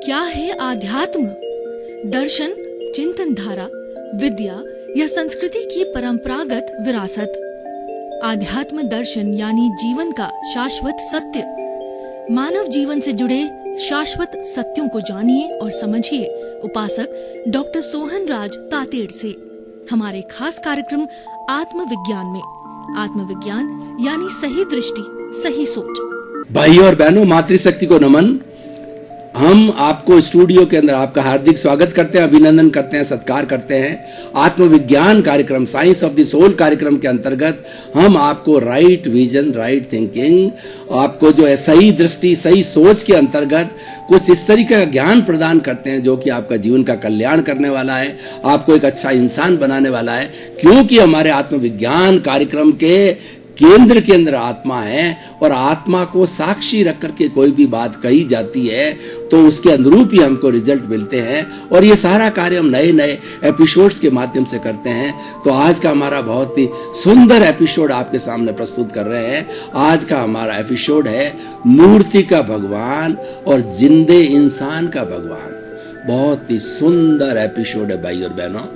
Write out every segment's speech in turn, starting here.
क्या है आध्यात्म? दर्शन, चिंतन धारा, विद्या या संस्कृति की परंपरागत विरासत। आध्यात्म दर्शन यानी जीवन का शाश्वत सत्य। मानव जीवन से जुड़े शाश्वत सत्यों को जानिए और समझिए उपासक डॉक्टर सोहन राज तातेड़ से हमारे खास कार्यक्रम आत्मविज्ञान में। आत्मविज्ञान यानी सही दृष्टि, सही सोच। भाई और बहनों, मातृशक्ति को नमन। हम आपको स्टूडियो के अंदर आपका हार्दिक स्वागत करते हैं, अभिनंदन करते हैं, सत्कार करते हैं। आत्मविज्ञान कार्यक्रम, साइंस ऑफ द सोल कार्यक्रम के अंतर्गत हम आपको राइट विजन, राइट थिंकिंग, आपको जो है सही दृष्टि, सही सोच के अंतर्गत कुछ इस तरीके का ज्ञान प्रदान करते हैं जो कि आपका जीवन का कल्याण करने वाला है, आपको एक अच्छा इंसान बनाने वाला है। क्योंकि हमारे आत्मविज्ञान कार्यक्रम के केंद्र के अंदर आत्मा है और आत्मा को साक्षी रख करके कोई भी बात कही जाती है तो उसके अनुरूप ही हमको रिजल्ट मिलते हैं। और ये सारा कार्य हम नए नए एपिसोड्स के माध्यम से करते हैं। तो आज का हमारा बहुत ही सुंदर एपिसोड आपके सामने प्रस्तुत कर रहे हैं। आज का हमारा एपिसोड है मूर्ति का भगवान और जिंदे इंसान का भगवान। बहुत ही सुंदर एपिसोड है भाई और बहनों।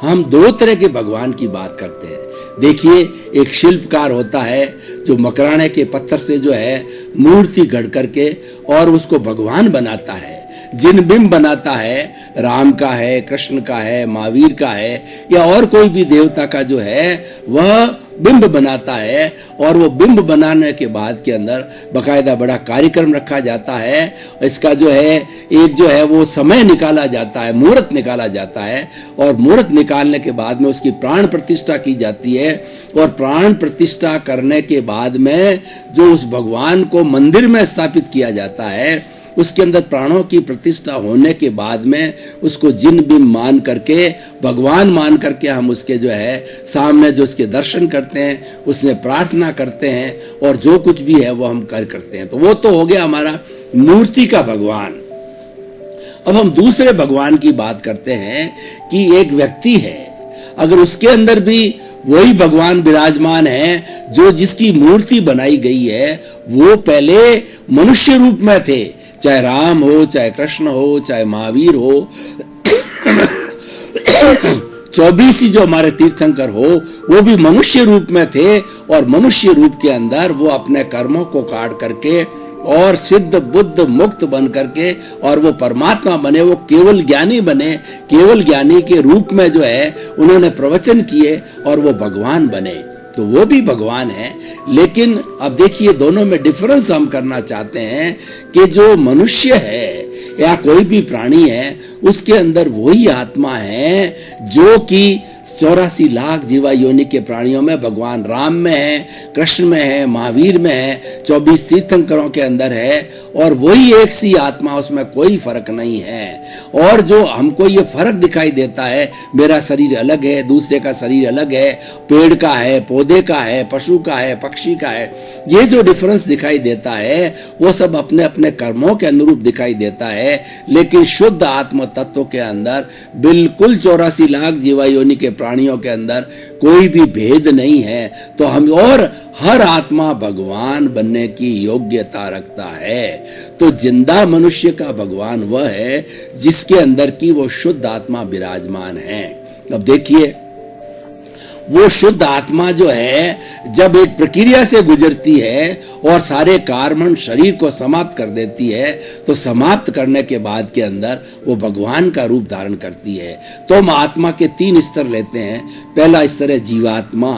हम दो तरह के भगवान की बात करते हैं। देखिए, एक शिल्पकार होता है जो मकराने के पत्थर से जो है मूर्ति गढ़ करके और उसको भगवान बनाता है, जिन बिंब बनाता है, राम का है, कृष्ण का है, महावीर का है या और कोई भी देवता का जो है वह बिंब बनाता है। और वो बिंब बनाने के बाद के अंदर बकायदा बड़ा कार्यक्रम रखा जाता है। इसका जो है एक जो है वो समय निकाला जाता है, मुहूर्त निकाला जाता है और मुहूर्त निकालने के बाद में उसकी प्राण प्रतिष्ठा की जाती है। और प्राण प्रतिष्ठा करने के बाद में जो उस भगवान को मंदिर में स्थापित किया जाता है, उसके अंदर प्राणों की प्रतिष्ठा होने के बाद में उसको जिन बिंब मान करके, भगवान मान करके हम उसके जो है सामने जो उसके दर्शन करते हैं, उसने प्रार्थना करते हैं और जो कुछ भी है वो हम करते हैं। तो वो तो हो गया हमारा मूर्ति का भगवान। अब हम दूसरे भगवान की बात करते हैं कि एक व्यक्ति है, अगर उसके अंदर भी वही भगवान विराजमान है जो जिसकी मूर्ति बनाई गई है, वो पहले मनुष्य रूप में थे, चाहे राम हो, चाहे कृष्ण हो, चाहे महावीर हो, 24 जो हमारे तीर्थंकर हो, वो भी मनुष्य रूप में थे। और मनुष्य रूप के अंदर वो अपने कर्मों को काट करके और सिद्ध बुद्ध मुक्त बन करके और वो परमात्मा बने, वो केवल ज्ञानी बने। केवल ज्ञानी के रूप में जो है उन्होंने प्रवचन किए और वो भगवान बने। तो वो भी भगवान है। लेकिन अब देखिए, दोनों में डिफरेंस हम करना चाहते हैं कि जो मनुष्य है या कोई भी प्राणी है, उसके अंदर वही आत्मा है जो कि 84 लाख जीवा योनि के प्राणियों में भगवान राम में है, कृष्ण में है, महावीर में है, 24 तीर्थंकरों के अंदर है और वही एक सी आत्मा, उसमें कोई फर्क नहीं है। और जो हमको ये फर्क दिखाई देता है, मेरा शरीर अलग है, दूसरे का शरीर अलग है, पेड़ का है, पौधे का है, पशु का है, पक्षी का है, ये जो डिफरेंस दिखाई देता है वो सब अपने अपने कर्मों के अनुरूप दिखाई देता है। लेकिन शुद्ध आत्म तत्व के अंदर बिल्कुल 84 लाख जीवा योनि के प्राणियों के अंदर कोई भी भेद नहीं है। तो हम और हर आत्मा भगवान बनने की योग्यता रखता है। तो जिंदा मनुष्य का भगवान वह है जिसके अंदर की वो शुद्ध आत्मा विराजमान है। अब देखिए, वो शुद्ध आत्मा जो है जब एक प्रक्रिया से गुजरती है और सारे कार्बन शरीर को समाप्त कर देती है, तो समाप्त करने के बाद के अंदर वो भगवान का रूप धारण करती है। तो हम आत्मा के 3 स्तर लेते हैं। पहला स्तर है जीवात्मा।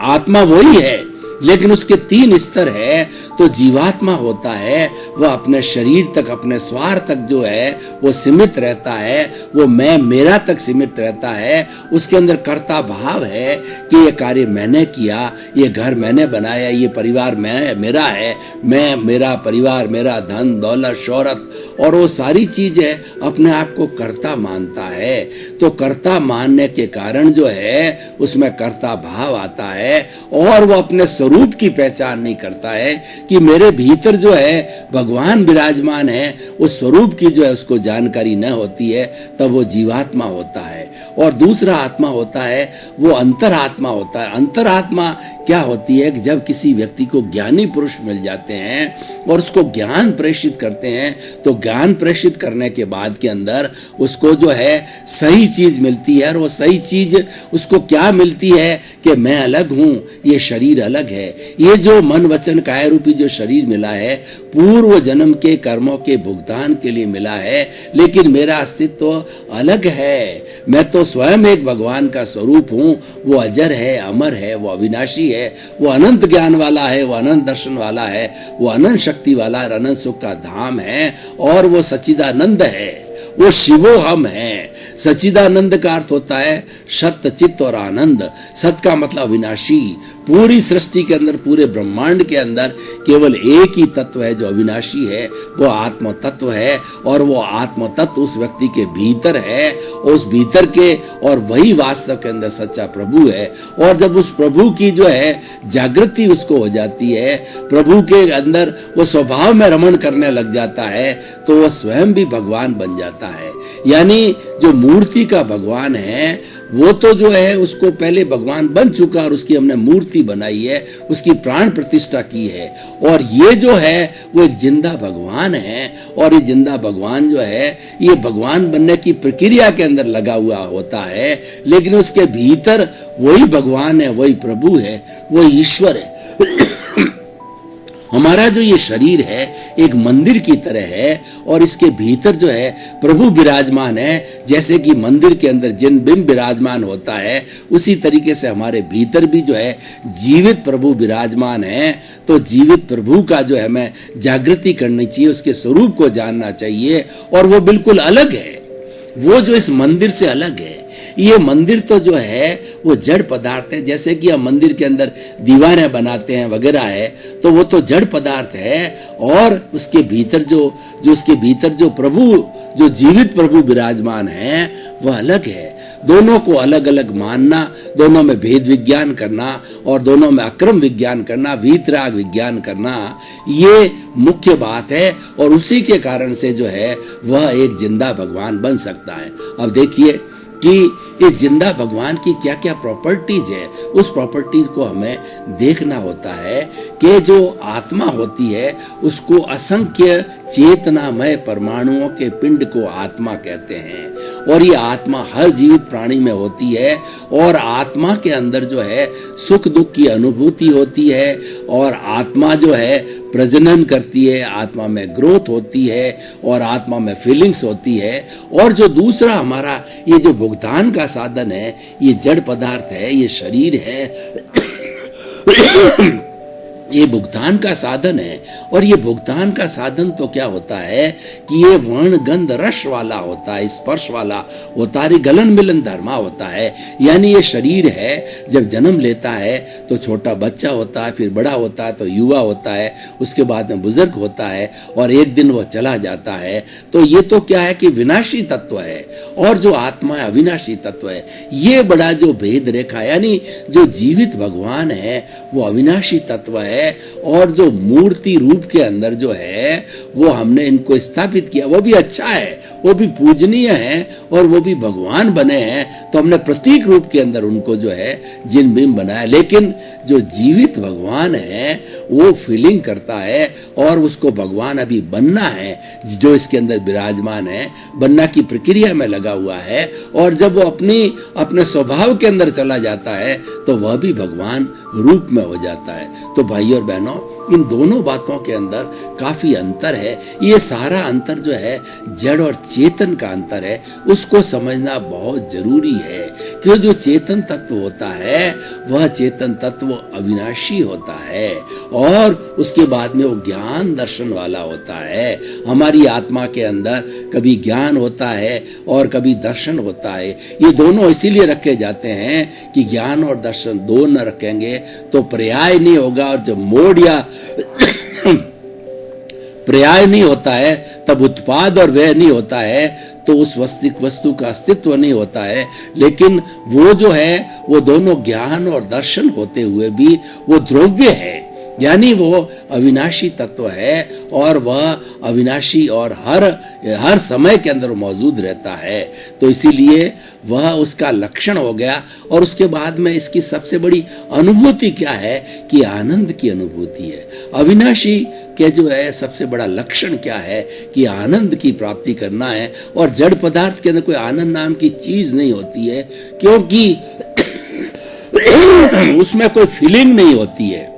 आत्मा वही है लेकिन उसके 3 स्तर है। तो जीवात्मा होता है वह अपने शरीर तक, अपने स्वार्थ तक जो है वो सीमित रहता है, वो मैं मेरा तक सीमित रहता है। उसके अंदर कर्ता भाव है कि ये कार्य मैंने किया, ये घर मैंने बनाया, ये परिवार मेरा है, मैं, मेरा परिवार, मेरा धन दौलत शोहरत और वो सारी चीजें अपने आप को कर्ता मानता है। तो कर्ता मानने के कारण जो है उसमें कर्ता भाव आता है और वो अपने स्वरूप की पहचान नहीं करता है कि मेरे भीतर जो है भगवान विराजमान है। उस स्वरूप की जो है उसको जानकारी न होती है, तब वो जीवात्मा होता है। और दूसरा आत्मा होता है वो अंतरात्मा होता है। अंतरात्मा क्या होती है कि जब किसी व्यक्ति को ज्ञानी पुरुष मिल जाते हैं और उसको ज्ञान प्रेषित करते हैं, तो ज्ञान प्रेषित करने के बाद के अंदर उसको जो है सही चीज मिलती है। और वो सही चीज उसको क्या मिलती है कि मैं अलग हूं, ये शरीर अलग है। ये जो मन वचन काया रूपी जो शरीर मिला है पूर्व जन्म के कर्मों के भुगतान के लिए मिला है, लेकिन मेरा अस्तित्व अलग है। मैं तो स्वयं एक भगवान का स्वरूप हूं। वो अजर है, अमर है, वो अविनाशी है, वो अनंत ज्ञान वाला है, वो अनंत दर्शन वाला है, वो अनंत शक्ति वाला है, अनंत सुख का धाम है, और वो सच्चिदानंद है, वो शिवो हम है। सच्चिदानंद का अर्थ होता है सत्य, चित्त और आनंद। सत का मतलब अविनाशी। पूरी सृष्टि के अंदर, पूरे ब्रह्मांड के अंदर केवल एक ही तत्व है जो अविनाशी है, वो आत्म तत्व है। और वो आत्म तत्व उस व्यक्ति के भीतर है, उस भीतर के, और वही वास्तव के अंदर सच्चा प्रभु है। और जब उस प्रभु की जो है जागृति उसको हो जाती है, प्रभु के अंदर वो स्वभाव में रमण करने लग जाता है, तो वह स्वयं भी भगवान बन जाता है। यानी जो मूर्ति का भगवान है वो तो जो है उसको पहले भगवान बन चुका और उसकी हमने मूर्ति बनाई है, उसकी प्राण प्रतिष्ठा की है। और ये जो है वो एक जिंदा भगवान है। और ये जिंदा भगवान जो है ये भगवान बनने की प्रक्रिया के अंदर लगा हुआ होता है, लेकिन उसके भीतर वही भगवान है, वही प्रभु है, वही ईश्वर है। हमारा जो ये शरीर है एक मंदिर की तरह है, और इसके भीतर जो है प्रभु विराजमान है। जैसे कि मंदिर के अंदर जिन बिंब विराजमान होता है, उसी तरीके से हमारे भीतर भी जो है जीवित प्रभु विराजमान है। तो जीवित प्रभु का जो है हमें जागृति करनी चाहिए, उसके स्वरूप को जानना चाहिए। और वो बिल्कुल अलग है, वो जो इस मंदिर से अलग है। ये मंदिर तो जो है वो जड़ पदार्थ है। जैसे कि हम मंदिर के अंदर दीवारें बनाते हैं वगैरह है, तो वो तो जड़ पदार्थ है। और उसके भीतर उसके भीतर जो प्रभु, जो जीवित प्रभु विराजमान है, वह अलग है। दोनों को अलग अलग मानना, दोनों में भेद विज्ञान करना और दोनों में अक्रम विज्ञान करना, वीतराग विज्ञान करना, ये मुख्य बात है। और उसी के कारण से जो है वह एक जिंदा भगवान बन सकता है। अब देखिए कि इस जिंदा भगवान की क्या क्या प्रॉपर्टीज है, उस प्रॉपर्टीज को हमें देखना होता है कि जो आत्मा होती है उसको असंख्य चेतनामय परमाणुओं के पिंड को आत्मा कहते हैं। और ये आत्मा हर जीवित प्राणी में होती है। और आत्मा के अंदर जो है सुख दुख की अनुभूति होती है, और आत्मा जो है प्रजनन करती है, आत्मा में ग्रोथ होती है, और आत्मा में फीलिंग्स होती है। और जो दूसरा हमारा ये जो भुगतान का साधन है, ये जड़ पदार्थ है, ये शरीर है, ये भुगतान का साधन है। और ये भुगतान का साधन तो क्या होता है कि ये वर्ण गंध रस वाला होता है, स्पर्श वाला होता है, गलन मिलन धर्मा होता है। यानी ये शरीर है, जब जन्म लेता है तो छोटा बच्चा होता है, फिर बड़ा होता है तो युवा होता है, उसके बाद में बुजुर्ग होता है, और एक दिन वह चला जाता है। तो ये तो क्या है कि विनाशी तत्व है, और जो आत्मा है अविनाशी तत्व है। ये बड़ा जो भेद रेखा, यानी जो जीवित भगवान है वो अविनाशी तत्व है, और जो मूर्ति रूप के अंदर जो है वो हमने इनको स्थापित किया, वो भी अच्छा है, वो भी पूजनीय है, और वो भी भगवान बने हैं। तो हमने प्रतीक रूप के अंदर उनको जो है जिन बिंब बनाया। लेकिन जो जीवित भगवान है वो फीलिंग करता है, और उसको भगवान अभी बनना है, जो इसके अंदर विराजमान है, बनना की प्रक्रिया में लगा हुआ है। और जब वो अपने स्वभाव के अंदर चला जाता है तो वह भी भगवान रूप में हो जाता है। तो भाई और बहनों, इन दोनों बातों के अंदर काफी अंतर है। ये सारा अंतर जो है जड़ और चेतन का अंतर है, उसको समझना बहुत जरूरी है। क्यों, जो चेतन तत्व होता है वह चेतन तत्व अविनाशी होता है, और उसके बाद में वो ज्ञान दर्शन वाला होता है। हमारी आत्मा के अंदर कभी ज्ञान होता है और कभी दर्शन होता है। ये दोनों इसीलिए रखे जाते हैं कि ज्ञान और दर्शन दो न रखेंगे तो पर्याय नहीं होगा, और जब मोड़ या पर्याय नहीं होता है तब उत्पाद और व्यय नहीं होता है, तो उस वस्तु का अस्तित्व नहीं होता है। लेकिन वो जो है वो दोनों ज्ञान और दर्शन होते हुए भी वो द्रव्य है। यानी वो अविनाशी तत्व है और वह अविनाशी और हर समय के अंदर मौजूद रहता है। तो इसीलिए वह उसका लक्षण हो गया। और उसके बाद में इसकी सबसे बड़ी अनुभूति क्या है कि आनंद की अनुभूति है। अविनाशी के जो है सबसे बड़ा लक्षण क्या है कि आनंद की प्राप्ति करना है। और जड़ पदार्थ के अंदर कोई आनंद नाम की चीज नहीं होती है, क्योंकि उसमें कोई फीलिंग नहीं होती है।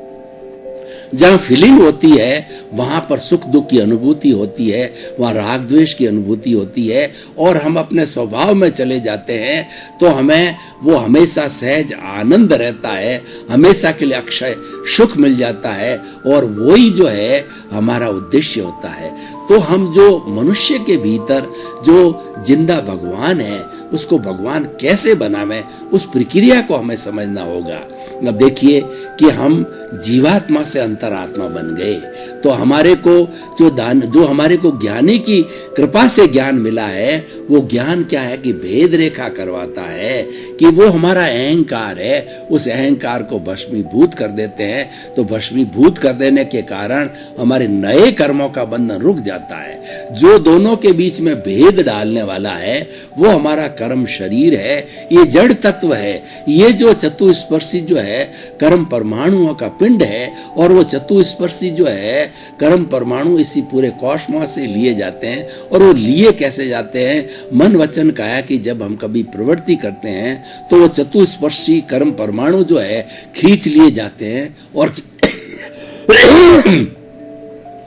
जहां फीलिंग होती है वहां पर सुख दुख की अनुभूति होती है, वहां राग द्वेष की अनुभूति होती है। और हम अपने स्वभाव में चले जाते हैं तो हमें वो हमेशा सहज आनंद रहता है, हमेशा के लिए अक्षय सुख मिल जाता है। और वही जो है हमारा उद्देश्य होता है। तो हम जो मनुष्य के भीतर जो जिंदा भगवान है उसको भगवान कैसे बनावें, उस प्रक्रिया को हमें समझना होगा। अब देखिए कि हम जीवात्मा से अंतरात्मा बन गए तो हमारे को जो हमारे को ज्ञानी की कृपा से ज्ञान मिला है, वो ज्ञान क्या है कि भेद रेखा करवाता है कि वो हमारा अहंकार है, उस अहंकार को भस्मीभूत कर देते हैं। तो भस्मीभूत कर देने के कारण हमारे नए कर्मों का बंधन रुक जाता है। जो दोनों के बीच में भेद डालने वाला है वो हमारा कर्म शरीर है, ये जड़ तत्व है। ये जो चतुस्पर्शी जो है कर्म परमाणुओं का पिंड है, और वो चतुस्पर्शी जो है कर्म परमाणु इसी पूरे कॉस्मोस से लिए जाते हैं। और वो लिए कैसे जाते हैं? मन वचन काया की जब हम कभी प्रवृत्ति करते हैं तो वो चतुस्पर्शी कर्म परमाणु जो है खींच लिए जाते हैं, और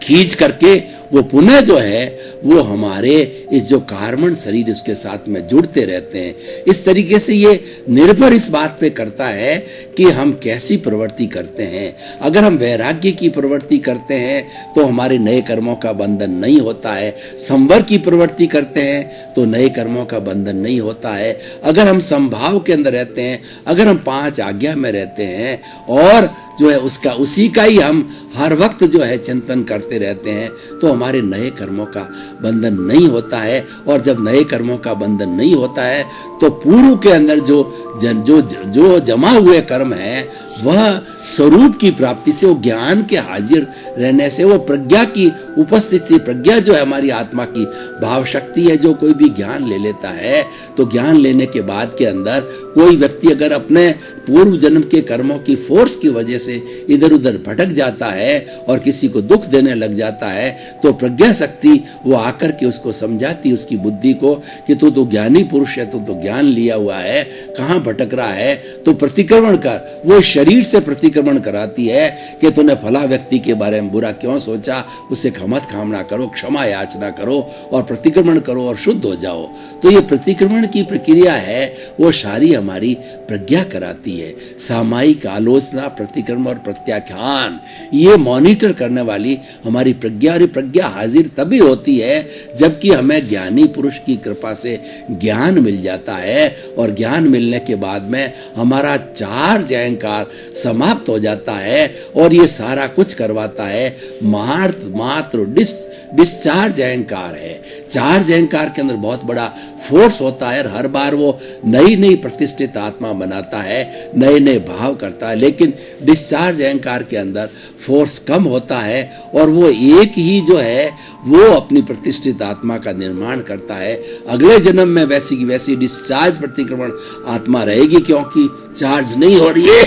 खींच करके वो पुनः जो है वो हमारे इस जो कार्बन शरीर उसके साथ में जुड़ते रहते हैं। इस तरीके से ये निर्भर इस बात पे करता है कि हम कैसी प्रवृत्ति करते हैं। अगर हम वैराग्य की प्रवृत्ति करते हैं तो हमारे नए कर्मों का बंधन नहीं होता है। संवर की प्रवृत्ति करते हैं तो नए कर्मों का बंधन नहीं होता है। अगर हम संभाव के अंदर रहते हैं, अगर हम 5 आज्ञा में रहते हैं और जो है उसी का ही हम हर वक्त जो है चिंतन करते रहते हैं, तो हमारे नए कर्मों का बंधन नहीं होता है। और जब नए कर्मों का बंधन नहीं होता है तो पूर्व के अंदर जो जमा हुए कर्म है वह स्वरूप की प्राप्ति से, वो ज्ञान के हाजिर रहने से, वो प्रज्ञा की उपस्थिति, प्रज्ञा जो है हमारी आत्मा की भाव शक्ति है, जो कोई भी ज्ञान ले लेता है तो ज्ञान लेने के बाद के अंदर कोई व्यक्ति अगर अपने पूर्व जन्म के कर्मों की फोर्स की वजह से इधर उधर भटक जाता है और किसी को दुख देने लग जाता है, तो प्रज्ञा शक्ति वो आकर के उसको समझाती, उसकी बुद्धि को कि तू तो ज्ञानी पुरुष है, तू तो ज्ञान लिया हुआ है, कहाँ भटक रहा है, तो प्रतिक्रमण कर। वो शरीर से प्रतिक्रमण कराती है कि तूने फला व्यक्ति के बारे में बुरा क्यों सोचा, उससे क्षमत कामना करो, क्षमा याचना करो और प्रतिक्रमण करो और शुद्ध हो जाओ। तो ये प्रतिक्रमण की प्रक्रिया है वो सारी हमारी प्रज्ञा कराती है। सामायिक आलोचना, प्रतिक्रमण और प्रत्याख्यान ये मॉनिटर करने वाली हमारी प्रज्ञा, और प्रज्ञा हाजिर तभी होती है जबकि हमें ज्ञानी पुरुष की कृपा से ज्ञान मिल जाता है। और ज्ञान मिलने के बाद में हमारा चार्ज अहंकार समाप्त हो जाता है और ये सारा कुछ करवाता है मात्र डिस्चार्ज अहंकार है। चार्ज अहंकार के अंदर बहुत बड़ा फोर्स होता है और हर बार वो नई प्रतिष्ठित आत्मा बनाता है, नए भाव करता है। लेकिन डिस्चार्ज अहंकार के अंदर फोर्स कम होता है और वो एक ही जो है वो अपनी प्रतिष्ठित आत्मा का निर्माण करता है। अगले जन्म में वैसी की वैसी डिस्चार्ज प्रतिक्रमण आत्मा रहेगी, क्योंकि चार्ज नहीं हो रही है।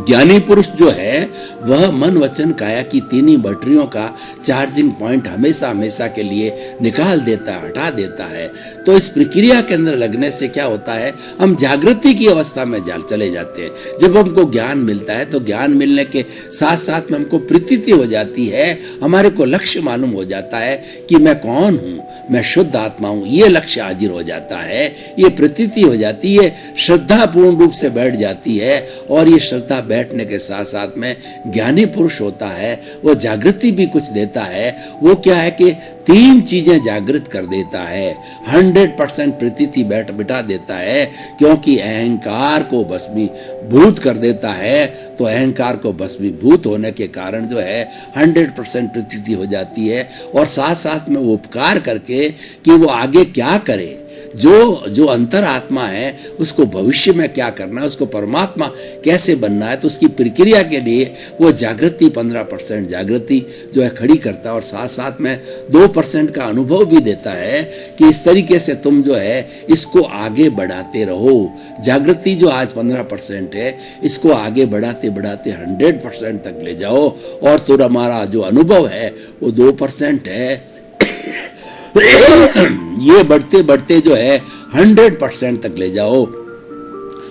ज्ञानी पुरुष जो है वह मन वचन काया की तीनों बैटरियों का चार्जिंग पॉइंट हमेशा के लिए निकाल देता है, हटा देता है। तो इस प्रक्रिया के अंदर लगने से क्या होता है, हम जागृति की अवस्था में चले जाते हैं। जब हमको ज्ञान मिलता है तो ज्ञान मिलने के साथ साथ में हमको प्रतीति हो जाती है, हमारे को लक्ष्य मालूम हो जाता है कि मैं कौन हूँ, मैं शुद्ध आत्मा हूँ। ये लक्ष्य हाजिर हो जाता है, ये प्रतीति हो जाती है, श्रद्धा पूर्ण रूप से बैठ जाती है। और ये श्रद्धा बैठने के साथ साथ में ज्ञानी पुरुष होता है वो जागृति भी कुछ देता है। वो क्या है कि 3 चीजें जागृत कर देता है, 100% प्रतीति बिठा देता है, क्योंकि अहंकार को भस्मीभूत कर देता है। तो अहंकार को भस्मीभूत होने के कारण जो है 100% प्रतीति हो जाती है। और साथ साथ में वो उपकार करके कि वो आगे क्या करे, जो अंतरात्मा है उसको भविष्य में क्या करना है, उसको परमात्मा कैसे बनना है, तो उसकी प्रक्रिया के लिए वो जागृति 15% जागृति जो है खड़ी करता है और साथ साथ में 2% का अनुभव भी देता है कि इस तरीके से तुम जो है इसको आगे बढ़ाते रहो। जागृति जो आज 15% है इसको आगे बढ़ाते बढ़ाते 100% तक ले जाओ और तुम्हारा जो अनुभव है वो 2% है। ये बढ़ते बढ़ते जो है 100% तक ले जाओ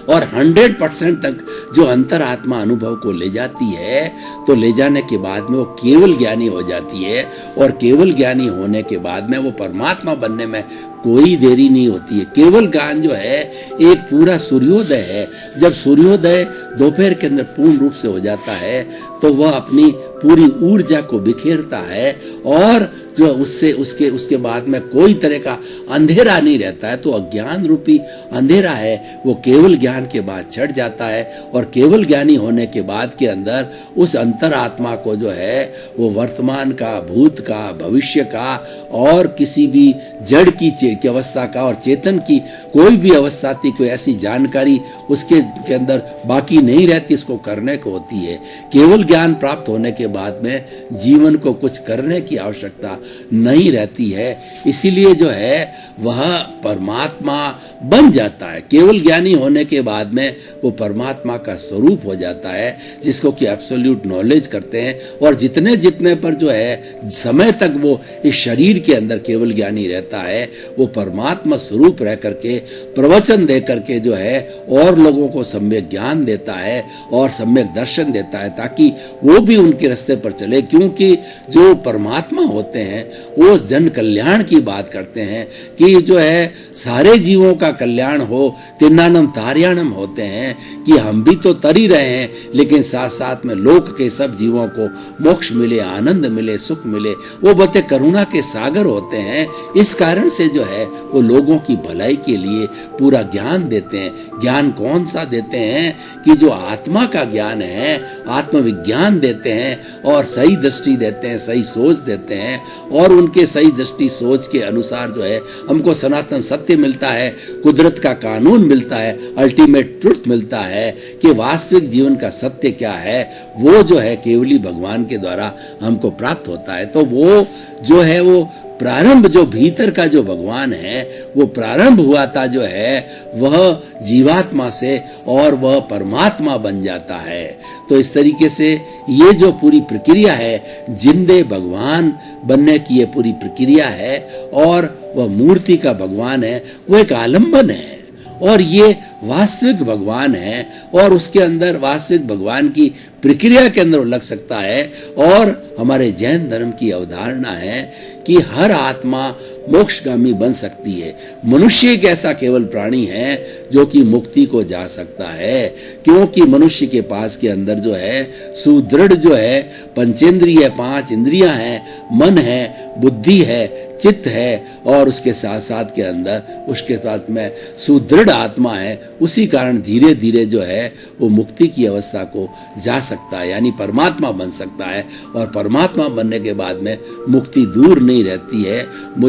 और 100% तक जो अंतरात्मा अनुभव को ले जाती है तो ले जाने के बाद में वो केवल ज्ञानी हो जाती है और केवल ज्ञानी होने के बाद में वो परमात्मा बनने में कोई देरी नहीं होती है। केवल ज्ञान जो है एक पूरा सूर्योदय है। जब सूर्योदय दोपहर के अंदर पूर्ण रूप से हो जाता है तो वह अपनी पूरी ऊर्जा को बिखेरता है और जो उससे उसके बाद में कोई तरह का अंधेरा नहीं रहता है। तो अज्ञान रूपी अंधेरा है वो केवल ज्ञान के बाद छट जाता है और केवल ज्ञानी होने के बाद के अंदर उस अंतरात्मा को जो है वो वर्तमान का, भूत का, भविष्य का और किसी भी जड़ की अवस्था का और चेतन की कोई भी अवस्था थी कोई ऐसी जानकारी उसके के अंदर बाकी नहीं रहती, इसको करने को होती है। केवल ज्ञान प्राप्त होने के बाद में जीवन को कुछ करने की आवश्यकता नहीं रहती है, इसीलिए जो है वह परमात्मा बन जाता है। केवल ज्ञानी होने के बाद में वो परमात्मा का स्वरूप हो जाता है जिसको कि एब्सोल्यूट नॉलेज करते हैं। और जितने जितने पर जो है समय तक वो इस शरीर के अंदर केवल ज्ञानी रहता है वो परमात्मा स्वरूप रह करके प्रवचन दे करके जो है और लोगों को सम्यक ज्ञान देता है और सम्यक दर्शन देता है ताकि वो भी उनके रास्ते पर चले। क्योंकि जो परमात्मा होते हैं वो जन कल्याण की बात करते हैं कि जो है सारे जीवों का कल्याण हो, तिन्नानम तार्याणम होते हैं कि हम भी तो तर ही रहे हैं लेकिन साथ साथ में लोक के सब जीवों को मोक्ष मिले, आनंद मिले, सुख मिले। वो बोलते करुणा के सागर होते हैं। इस कारण से जो है वो लोगों की भलाई के लिए पूरा ज्ञान देते हैं। ज्ञान कौन सा देते हैं कि जो आत्मा का ज्ञान है, आत्मविज्ञान देते हैं और सही दृष्टि देते हैं, सही सोच देते हैं और उनके सही दृष्टि सोच के अनुसार जो है हमको सनातन सत्य मिलता है, कुदरत का कानून मिलता है, अल्टीमेट ट्रुथ मिलता है कि वास्तविक जीवन का सत्य क्या है वो जो है केवली भगवान के द्वारा हमको प्राप्त होता है। तो वो जो है वो प्रारंभ जो भीतर का जो भगवान है वो प्रारंभ हुआ था जो है वह जीवात्मा से और वह परमात्मा बन जाता है। तो इस तरीके से ये जो पूरी प्रक्रिया है जिंदे भगवान बनने की ये पूरी प्रक्रिया है और वह मूर्ति का भगवान है वो एक आलंबन है और ये वास्तविक भगवान है और उसके अंदर वास्तविक भगवान की प्रक्रिया के अंदर लग सकता है। और हमारे जैन धर्म की अवधारणा है कि हर आत्मा मोक्षगामी बन सकती है। मनुष्य एक ऐसा केवल प्राणी है जो कि मुक्ति को जा सकता है क्योंकि मनुष्य के पास के अंदर जो है सुदृढ़ जो है पंचेंद्रिय 5 इंद्रियां हैं, मन है, बुद्धि है, चित्त है और उसके साथ साथ के अंदर उसके साथ में सुदृढ़ आत्मा है। उसी कारण धीरे धीरे जो है वो मुक्ति की अवस्था को जा सकता है यानी परमात्मा बन सकता है। और परमात्मा बनने के बाद में मुक्ति दूर नहीं रहती है।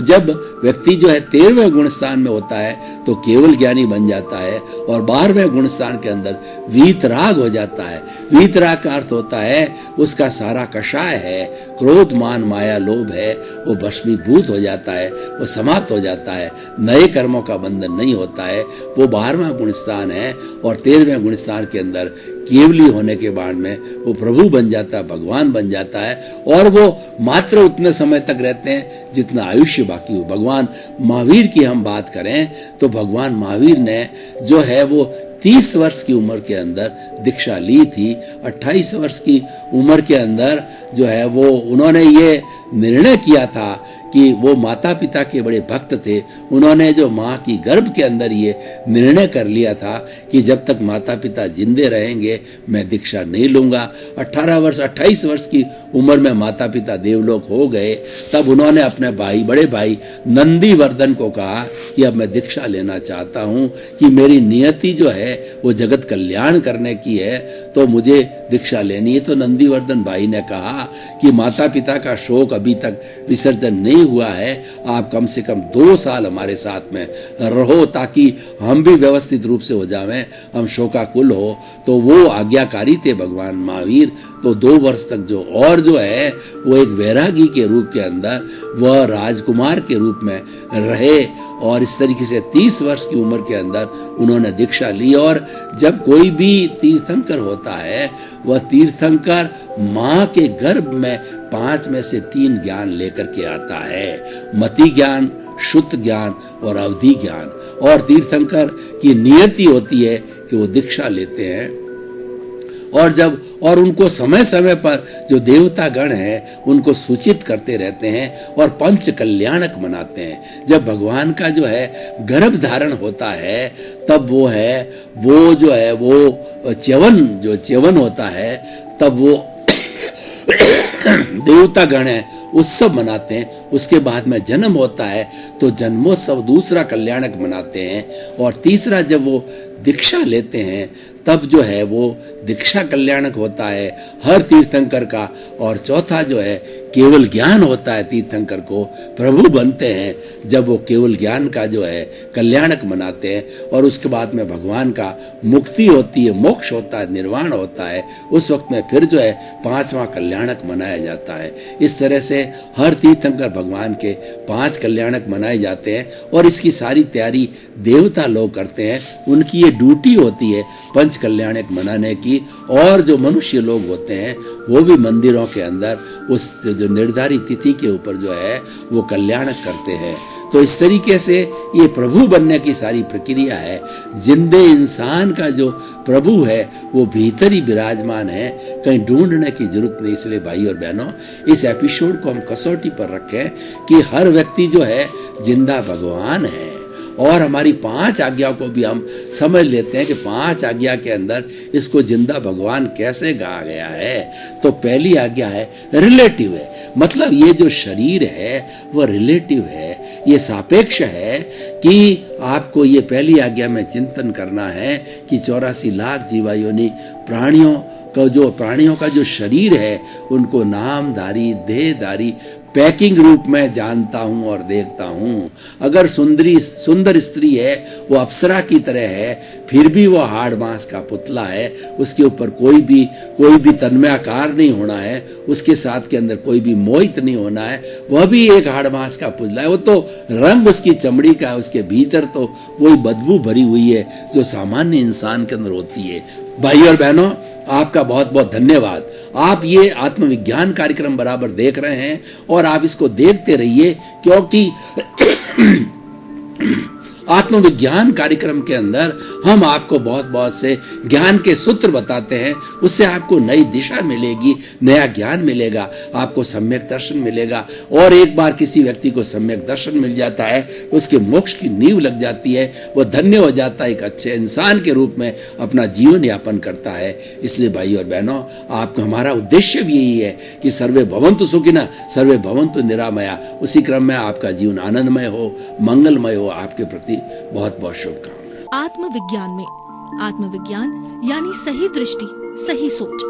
जब व्यक्ति जो है 13वें गुण स्थान में होता है तो केवल ज्ञानी बन जाता है और 12वें गुण स्थान के अंदर वीतराग हो जाता है। वीतराग का अर्थ होता है उसका सारा कषाय है, क्रोध मान माया लोभ है वो भस्मीभूत हो जाता है, वो समाप्त हो जाता है, नए कर्मों का बंधन नहीं होता है। वो 12वां गुण स्थान है और 13वें गुण स्थान के अंदर केवली होने के बाद में वो प्रभु बन जाता है, भगवान बन जाता है और वो मात्र उतने समय तक रहते हैं जितना आयुष्य बाकी हो। भगवान महावीर की हम बात करें तो भगवान महावीर ने जो है वो 30 वर्ष की उम्र के अंदर दीक्षा ली थी। 28 वर्ष की उम्र के अंदर जो है वो उन्होंने ये निर्णय किया था कि वो माता पिता के बड़े भक्त थे। उन्होंने जो माँ की गर्भ के अंदर ये निर्णय कर लिया था कि जब तक माता पिता जिंदे रहेंगे मैं दीक्षा नहीं लूंगा। 28 वर्ष की उम्र में माता पिता देवलोक हो गए तब उन्होंने अपने बड़े भाई नंदीवर्धन को कहा कि अब मैं दीक्षा लेना चाहता हूँ कि मेरी नियति जो है वो जगत कल्याण करने की है तो मुझे दीक्षा लेनी है। तो नंदीवर्धन भाई ने कहा कि माता पिता का शोक अभी तक विसर्जन नहीं नहीं हुआ है, आप कम से कम 2 साल हमारे साथ में रहो ताकि हम भी व्यवस्थित रूप से हो जावें, हम शोकाकुल हो। तो वो आज्ञाकारी थे भगवान महावीर। तो 2 वर्ष तक जो है वो एक वैरागी के रूप के अंदर वह राजकुमार के रूप में रहे और इस तरीके से 30 वर्ष की उम्र के अंदर उन्होंने दीक्षा ली। और जब कोई भी तीर्थंकर होता है वह तीर्थंकर माँ के गर्भ में 5 में से 3 ज्ञान लेकर के आता है, मति ज्ञान, शुद्ध ज्ञान और अवधि ज्ञान। और तीर्थंकर की नियति होती है कि वो दीक्षा लेते हैं और उनको समय समय पर जो देवता गण हैं उनको सूचित करते रहते हैं और पंच कल्याणक मनाते हैं। जब भगवान का जो है गर्भ धारण होता है तब वो च्यवन होता है, तब वो देवता गण है उत्सव मनाते हैं। उसके बाद में जन्म होता है तो जन्मोत्सव दूसरा कल्याणक मनाते हैं। और तीसरा जब वो दीक्षा लेते हैं तब जो है वो दीक्षा कल्याणक होता है हर तीर्थंकर का। और चौथा जो है केवल ज्ञान होता है, तीर्थंकर को प्रभु बनते हैं जब वो केवल ज्ञान का जो है कल्याणक मनाते हैं। और उसके बाद में भगवान का मुक्ति होती है, मोक्ष होता है, निर्वाण होता है, उस वक्त में फिर जो है 5वां कल्याणक मनाया जाता है। इस तरह से हर तीर्थंकर भगवान के 5 कल्याणक मनाए जाते हैं और इसकी सारी तैयारी देवता लोग करते हैं। उनकी ये ड्यूटी होती है 5 कल्याणक मनाने की। और जो मनुष्य लोग होते हैं वो भी मंदिरों के अंदर उस जो निर्धारित तिथि के ऊपर जो है वो कल्याणक करते हैं। तो इस तरीके से ये प्रभु बनने की सारी प्रक्रिया है। जिंदे इंसान का जो प्रभु है वो भीतर ही विराजमान है, कहीं ढूंढने की जरूरत नहीं। इसलिए भाई और बहनों, इस एपिसोड को हम कसौटी पर रखें कि हर व्यक्ति जो है जिंदा भगवान है। और हमारी 5 आज्ञाओं को भी हम समझ लेते हैं कि 5 आज्ञा के अंदर इसको जिंदा भगवान कैसे कहा गया है। तो पहली आज्ञा है रिलेटिव है, मतलब ये जो शरीर है वह रिलेटिव है, ये सापेक्ष है। कि आपको ये पहली आज्ञा में चिंतन करना है कि 84 लाख जीवायोनि प्राणियों का जो शरीर है उनको नामधारी, देहधारी, पैकिंग रूप में जानता हूं और देखता हूं। अगर सुंदर स्त्री है वो अप्सरा की तरह है, फिर भी वो हाड़ मांस का पुतला है, उसके ऊपर कोई भी तन्मयाकार नहीं होना है, उसके साथ के अंदर कोई भी मोहित नहीं होना है, वह भी एक हाड़ मांस का पुतला है। वो तो रंग उसकी चमड़ी का है, उसके भीतर तो वही बदबू भरी हुई है जो सामान्य इंसान के अंदर होती है। भाई और बहनों, आपका बहुत बहुत धन्यवाद। आप ये आत्मविज्ञान कार्यक्रम बराबर देख रहे हैं और आप इसको देखते रहिए, क्योंकि आत्मविज्ञान कार्यक्रम के अंदर हम आपको बहुत बहुत से ज्ञान के सूत्र बताते हैं। उससे आपको नई दिशा मिलेगी, नया ज्ञान मिलेगा, आपको सम्यक दर्शन मिलेगा। और एक बार किसी व्यक्ति को सम्यक दर्शन मिल जाता है, उसके मोक्ष की नींव लग जाती है, वह धन्य हो जाता है, एक अच्छे इंसान के रूप में अपना जीवन यापन करता है। इसलिए भाई और बहनों, आपका हमारा उद्देश्य भी यही है कि सर्वे भवन्तु सुखिनः, सर्वे भवन्तु निरामया। उसी क्रम में आपका जीवन आनंदमय हो, मंगलमय हो। आपके प्रति बहुत बहुत शुभकामनाएं। आत्मविज्ञान में आत्मविज्ञान यानी सही दृष्टि, सही सोच।